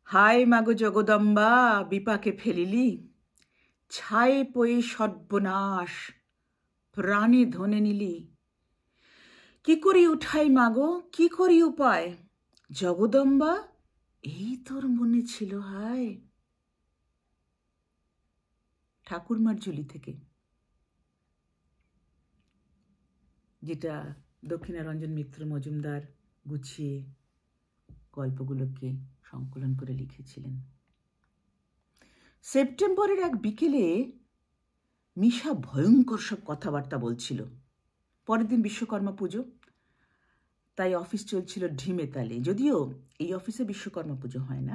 হায় মাগো জগদম্বা, বিপাকে ফেলিলি, ছায়ে পয়ে সর্বনাশ, প্রাণে ধনে নিলি। কি করি উঠাই মাগো, কি করি উপায়, জগদম্বা এই তোর মনে ছিল হায়। ঠাকুরমার ঝুলি থেকে, যেটা দক্ষিণারঞ্জন মিত্র মজুমদার গুছিয়ে গল্পগুলোকে সংকলন করে লিখেছিলেন। সেপ্টেম্বরের এক বিকেলে মিশা ভয়ঙ্কর সব কথাবার্তা বলছিল। পরের দিন বিশ্বকর্মা পুজো, তাই অফিস চলছিল ঢিমে তালে। যদিও এই অফিসে বিশ্বকর্মা পুজো হয় না,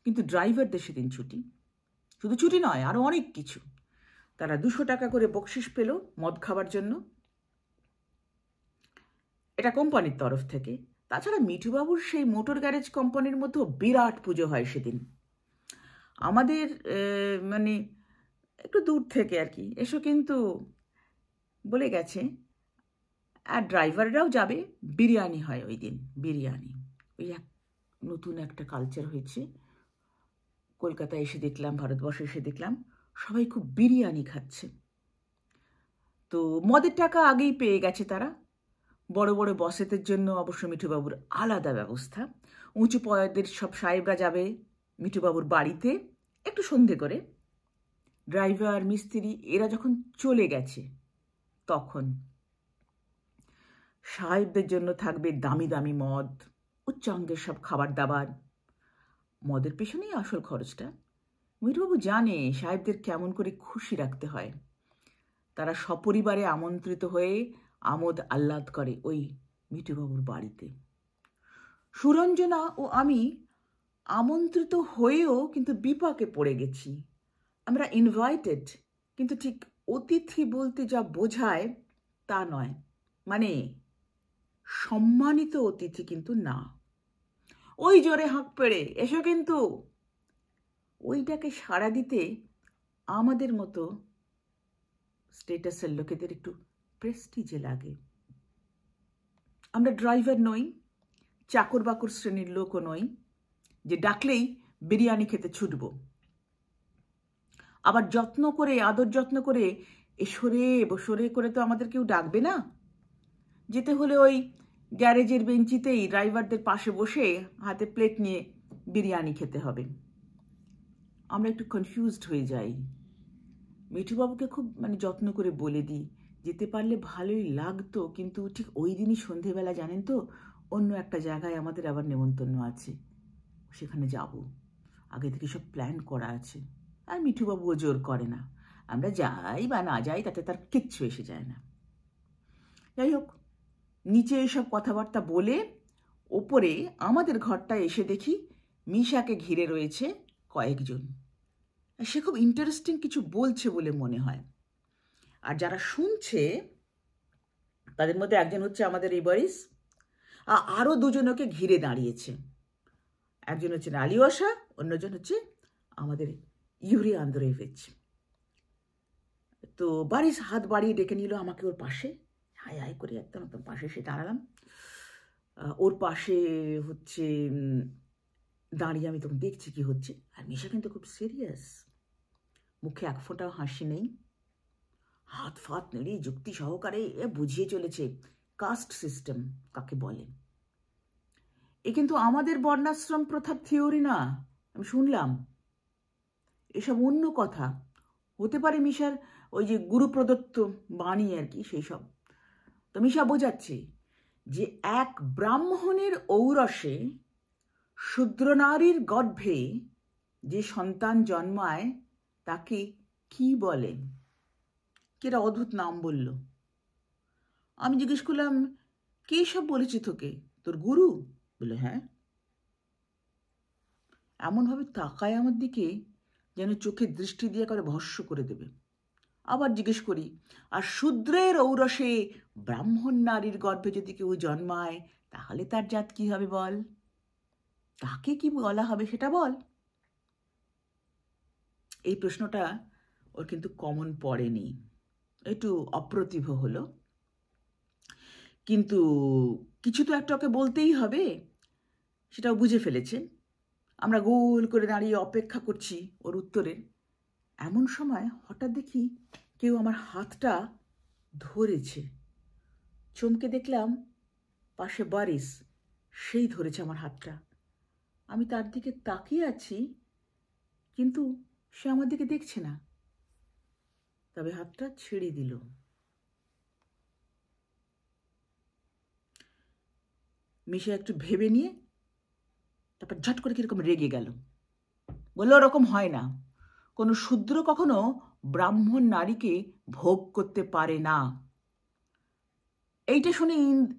কিন্তু ড্রাইভারদের সেদিন ছুটি। শুধু ছুটি নয়, আরও অনেক কিছু। তারা 200 টাকা করে বকশিস পেল মদ খাবার জন্য, এটা কোম্পানির তরফ থেকে। তাছাড়া মিঠুবাবুর সেই মোটর গ্যারেজ কোম্পানির মতো বিরাট পুজো হয় সেদিন। আমাদের মানে একটু দূর থেকে আর কি এসো কিন্তু বলে গেছে। আর ড্রাইভাররাও যাবে। বিরিয়ানি হয় ওই দিন, বিরিয়ানি। ওই এক নতুন একটা কালচার হয়েছে। কলকাতায় এসে দেখলাম, ভারতবর্ষে এসে দেখলাম সবাই খুব বিরিয়ানি খাচ্ছে। তো মদের টাকা আগেই পেয়ে গেছে তারা। বড় বড় বসেদের জন্য অবশ্য মিঠুবাবুর আলাদা ব্যবস্থা। উঁচু পয়েদের সব সাহেবরা যাবে মিঠুবাবুর বাড়িতে একটু সন্ধে করে। ড্রাইভার, মিস্ত্রি এরা যখন চলে গেছে, তখন সাহেবদের জন্য থাকবে দামি দামি মদ, উচ্চাঙ্গের সব খাবার দাবার। মদের পেছনেই আসল খরচটা। মিঠুবাবু জানে সাহেবদের কেমন করে খুশি রাখতে হয়। তারা সপরিবারে আমন্ত্রিত হয়ে আমোদ আহ্লাদ করে ওই মিঠুবাবুর বাড়িতে। সুরঞ্জনা ও আমি আমন্ত্রিত হয়েও কিন্তু বিপাকে পড়ে গেছি। আমরা ইনভাইটেড, কিন্তু ঠিক অতিথি বলতে যা বোঝায় তা নয়। মানে সম্মানিত অতিথি কিন্তু না। ওই জোরে হাঁক পেড়ে এসো কিন্তু, ওইটাকে সাড়া দিতে আমাদের মতো স্টেটাসের লোকেদের একটু প্রেস্টিজে লাগে। আমরা ড্রাইভার নই, চাকর বাকর শ্রেণীর লোকও নই যে ডাকলেই বিরিয়ানি খেতে ছুটব। আবার যত্ন করে, আদর যত্ন করে এসরে বসরে করে তো আমাদের কেউ ডাকবে না। যেতে হলে ওই গ্যারেজের বেঞ্চিতেই ড্রাইভারদের পাশে বসে হাতে প্লেট নিয়ে বিরিয়ানি খেতে হবে। আমরা একটু কনফিউজড হয়ে যাই। মিঠুবাবুকে খুব যত্ন করে বলে দিই, যেতে পারলে ভালোই লাগতো, কিন্তু ঠিক ওই দিনই সন্ধেবেলা জানেন তো অন্য একটা জায়গায় আমাদের আবার নেমন্তন্ন আছে, সেখানে যাব। আগে থেকে সব প্ল্যান করা আছে। আর মিঠুবাবুও জোর করে না। আমরা যাই বা না যাই তাতে তার কিচ্ছু এসে যায় না। যাই হোক, নিচে এসব কথাবার্তা বলে ওপরে আমাদের ঘরটায় এসে দেখি মিশাকে ঘিরে রয়েছে কয়েকজন। সে খুব ইন্টারেস্টিং কিছু বলছে বলে মনে হয়। আর যারা শুনছে তাদের মধ্যে একজন হচ্ছে আমাদের ইবরিস, আরও দুজন ওকে ঘিরে দাঁড়িয়েছে। একজন হচ্ছেন আলিওয়াসা, অন্যজন হচ্ছে আমাদের ইউরি আন্দ্রেভিচ। তো বারিস হাত বাড়িয়ে ডেকে নিল আমাকে ওর পাশে। হাই হাই করে একদম পাশে এসে দাঁড়ালাম। ওর পাশে হচ্ছে দাঁড়িয়ে আমি তখন দেখছি কি হচ্ছে। আর মিশা কিন্তু খুব সিরিয়াস, মুখে এক ফোঁটাও হাসি নেই। হাত ফাত নেড়ে যুক্তি সহকারে বুঝিয়ে চলেছে কাস্ট সিস্টেম কাকে বলে। এ কিন্তু আমাদের বর্ণাশ্রম প্রথার থিওরি না, আমি শুনলাম। এসব অন্য কথা হতে পারে, মিশার ওই যে গুরু প্রদত্ত বাণী আর কি, সেই সব। তো মিশা বোঝাচ্ছে যে এক ব্রাহ্মণের ঔরসে শূদ্র নারীর গর্ভে যে সন্তান জন্মায় তাকে কি বলে। কেরা অদ্ভুত নাম বলল। আমি জিজ্ঞেস করলাম, কে সব বলেছে তোকে, তোর গুরু? বলে হ্যাঁ। এমনভাবে তাকায় আমার দিকে যেন চোখের দৃষ্টি দিয়ে করে ভস্ম করে দেবে। আবার জিজ্ঞেস করি, আর শূদ্রের ঔরসে ব্রাহ্মণ নারীর গর্ভে যদি কেউ জন্মায় তাহলে তার জাত কি হবে বল, তাকে কি বলা হবে সেটা বল। এই প্রশ্নটা ওর কিন্তু কমন পড়েনি, একটু অপ্রতিভ হলো। কিন্তু কিছু তো একটা ওকে বলতেই হবে, সেটাও বুঝে ফেলেছে। আমরা গোল করে দাঁড়িয়ে অপেক্ষা করছি ওর উত্তরের। এমন সময় হঠাৎ দেখি কেউ আমার হাতটা ধরেছে। চমকে দেখলাম পাশে বারিস, সেই ধরেছে আমার হাতটা। আমি তার দিকে তাকিয়ে আছি, কিন্তু সে আমার দিকে দেখছে না, তবে হাতটা ছেড়ে দিল। মিশা একটু ভেবে নিয়ে তারপর ঝট করে কিরকম রেগে গেল, বললো ওরকম হয় না, কোনো শূদ্র কখনো ব্রাহ্মণ নারীকে ভোগ করতে পারে না। এইটা শুনে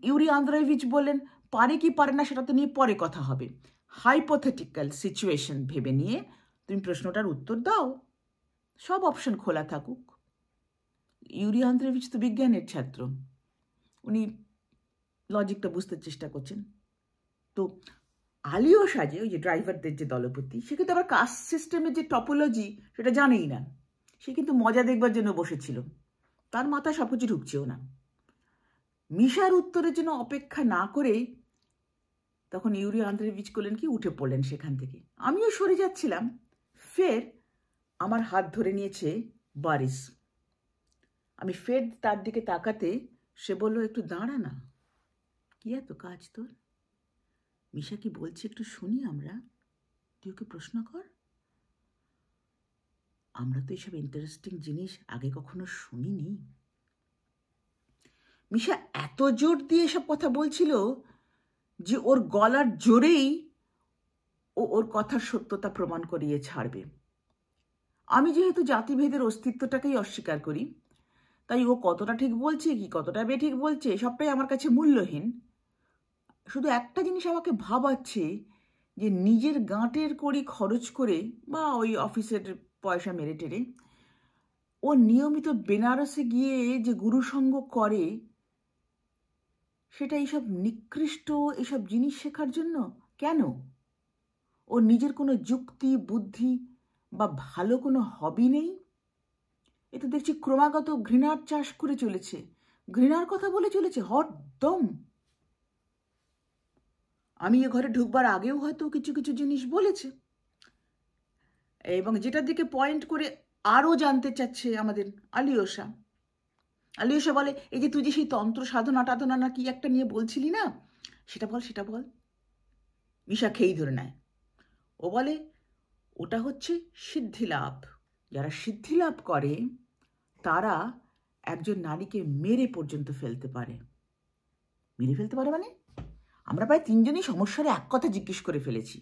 ইউরি আন্দ্রেভিচ বললেন, পারে কি পারে না সেটা তো নিয়ে পরে কথা হবে, হাইপোথেটিক্যাল সিচুয়েশন ভেবে নিয়ে তুমি প্রশ্নটার উত্তর দাও, সব অপশন খোলা থাকুক। ইউরি আন্দ্রেভিচ তো বিজ্ঞানের ছাত্র, উনি লজিকটা বুঝতে চেষ্টা করছেন। তো আলিওসা যে ওই যে ড্রাইভারদের যে দলপতি, সে কিন্তু আবার কাস্ট সিস্টেমের যে টপোলজি সেটা জানেই না, সে কিন্তু মজা দেখবার জন্য বসেছিল, তার মাথায় সব কিছু ঢুকছেও না। মিশার উত্তরের জন্য অপেক্ষা না করে তখন ইউরি আন্দ্রেভিচ করলেন কি, উঠে পড়লেন সেখান থেকে। আমিও সরে যাচ্ছিলাম, ফের আমার হাত ধরে নিয়েছে বারিস। আমি ফের তার দিকে তাকাতে সে বলল, একটু দাঁড়া না, কি এত কাজ তোর? মিশা কি বলছে একটু শুনি আমরা, তুই ওকে প্রশ্ন কর। আমরা তো এইসব ইন্টারেস্টিং জিনিস আগে কখনো শুনিনি। মিশা এত জোর দিয়ে এসব কথা বলছিল যে ওর গলার জোরেই ও ওর কথার সত্যতা প্রমাণ করিয়ে ছাড়বে। আমি যেহেতু জাতিভেদের অস্তিত্বটাকেই অস্বীকার করি, তাই ও কতটা ঠিক বলছে কি কতটা বেঠিক বলছে সবটাই আমার কাছে মূল্যহীন। শুধু একটা জিনিস আমাকে ভাবাচ্ছে, যে নিজের গাঁটের কড়ি খরচ করে বা ওই অফিসের পয়সা মেরে টেরে ও নিয়মিত বেনারসে গিয়ে যে গুরুসঙ্গ করে, সেটা এইসব নিকৃষ্ট এসব জিনিস শেখার জন্য কেন? ওর নিজের কোনো যুক্তি বুদ্ধি বা ভালো কোনো হবি নেই? এ তো দেখছি ক্রমাগত ঘৃণার চাষ করে চলেছে, ঘৃণার কথা বলে চলেছে হরদম। আমি এ ঘরে ঢুকবার আগেও হয়তো কিছু কিছু জিনিস বলেছে, এবং যেটার দিকে পয়েন্ট করে আরও জানতে চাচ্ছে আমাদের আলিওসা। আলিওসা বলে, এই যে তুই যে সেই তন্ত্র সাধনা টাধনা না কি একটা নিয়ে বলছিলি না, সেটা বল সেটা বল। মিশা খেই ধরে নেয়, ও বলে ওটা হচ্ছে সিদ্ধিলাভ। যারা সিদ্ধিলাভ করে তারা একজন নারীকে মেরে পর্যন্ত ফেলতে পারে। মেরে ফেলতে পারে মানে? আমরা প্রায় তিনজনই সমস্যার এক কথা জিজ্ঞেস করে ফেলেছি।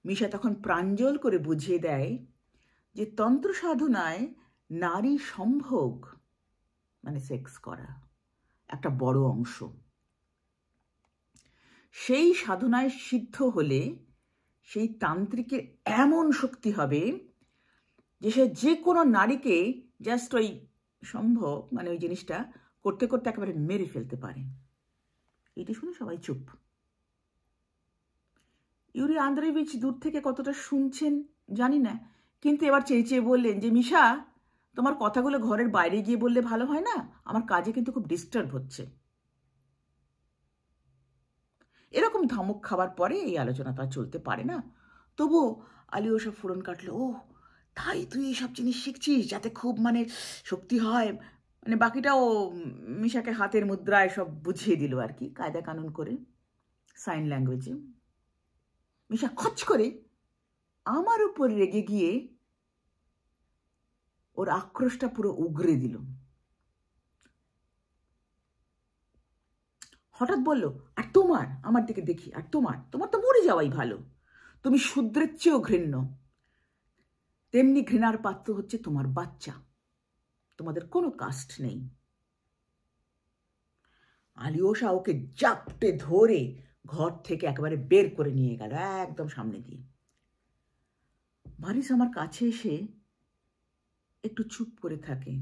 মিশা তখন প্রাঞ্জল করে বুঝিয়ে দেয় যে তন্ত্র সাধনায় নারী সম্ভোগ মানে সেক্স করা একটা বড় অংশ। সেই সাধনায় সিদ্ধ হলে সেই তান্ত্রিকের এমন শক্তি হবে যে সে যে কোনো নারীকে জাস্ট ওই সম্ভব মানে ওই জিনিসটা করতে করতে একেবারে মেরে ফেলতে পারে। এটি শুনে সবাই চুপ। ইউরি আন্দ্রেভিচ দূর থেকে কতটা শুনছেন জানি না, কিন্তু এবার চেয়ে চেয়ে বললেন যে মিশা, তোমার কথাগুলো ঘরের বাইরে গিয়ে বললে ভালো হয় না? আমার কাজে কিন্তু খুব ডিস্টার্ব হচ্ছে। এরকম ধমক খাবার পরে এই আলোচনা তো আর চলতে পারে না। তবুও আলিওসা ফোড়ন কাটলো, ও তাই তুই এইসব জিনিস শিখছিস যাতে খুব মানে শক্তি হয়, মানে বাকিটাও মিশাকে হাতের মুদ্রায় সব বুঝিয়ে দিল আর কি, কায়দা কানুন করে সাইন ল্যাঙ্গুয়েজে। মিশা খচ করে আমার উপর রেগে গিয়ে ওর আক্রোশটা পুরো উগরে দিল। হঠাৎ বলল, আর তোমার, আমার দিকে দেখি, আর তোমার তোমার তো মরে যাওয়াই ভালো, তুমি শূদ্রের চেয়েও ঘৃণ্য, তেমনি ঘৃণার পাত্র হচ্ছে তোমার বাচ্চা, তোমাদের কোনো কাস্ট নেই। আলিওসা ওকে জাপটে ধরে ঘর থেকে একেবারে বের করে নিয়ে গেল একদম সামনে দিয়ে। বারিস আমার কাছে এসে একটু চুপ করে থাকে,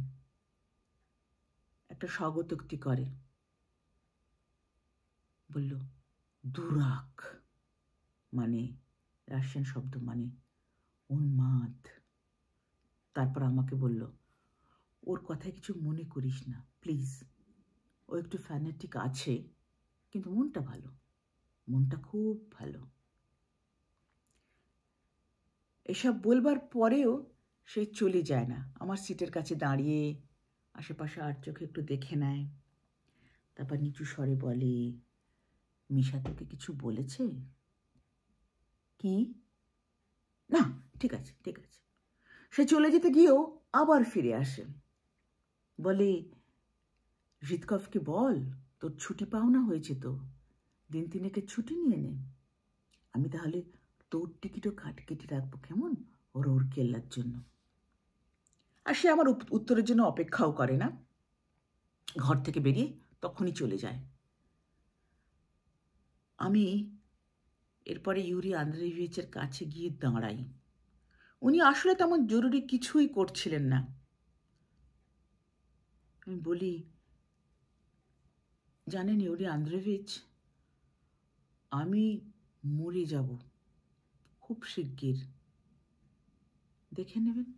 একটা স্বগতোক্তি করে, বলল দুরাক মানে রাশিয়ান শব্দ মানে উন্মাদ। তারপর আমাকে বলল, ওর কথায় কিছু মনে করিস না প্লিজ, ও একটু ফ্যানেটিক আছে কিন্তু মনটা ভালো, মনটা খুব ভালো। এসব বলবার পরেও সে চলে যায় না, আমার সিটের কাছে দাঁড়িয়ে আশেপাশে আর চোখে একটু দেখে নেয়। তারপর নিচু স্বরে বলে, মিশা তোকে কিছু বলেছে? কি? না, ঠিক আছে ঠিক আছে। সে চলে যেতে গিয়েও আবার ফিরে আসে, বলে, রিতকভকে বল তোর ছুটি পাওনা হয়েছে তো, দিন তিনেকের ছুটি নিয়ে নে। আমি তাহলে তোর টিকিটও কেটে রাখবো, কেমন, ওর কেল্লার জন্য। আর সে আমার উত্তরের জন্য অপেক্ষাও করে না, ঘর থেকে বেরিয়ে তখনই চলে যায়। আমি এরপরে ইউরি আন্দ্রেভিচের কাছে গিয়ে দাঁড়াই। উনি আসলে তেমন জরুরি কিছুই করছিলেন না। আমি বলি, জানেন ইউরি আন্দ্রেভিচ, আমি মরে যাব খুব শিগগির, দেখে নেবেন।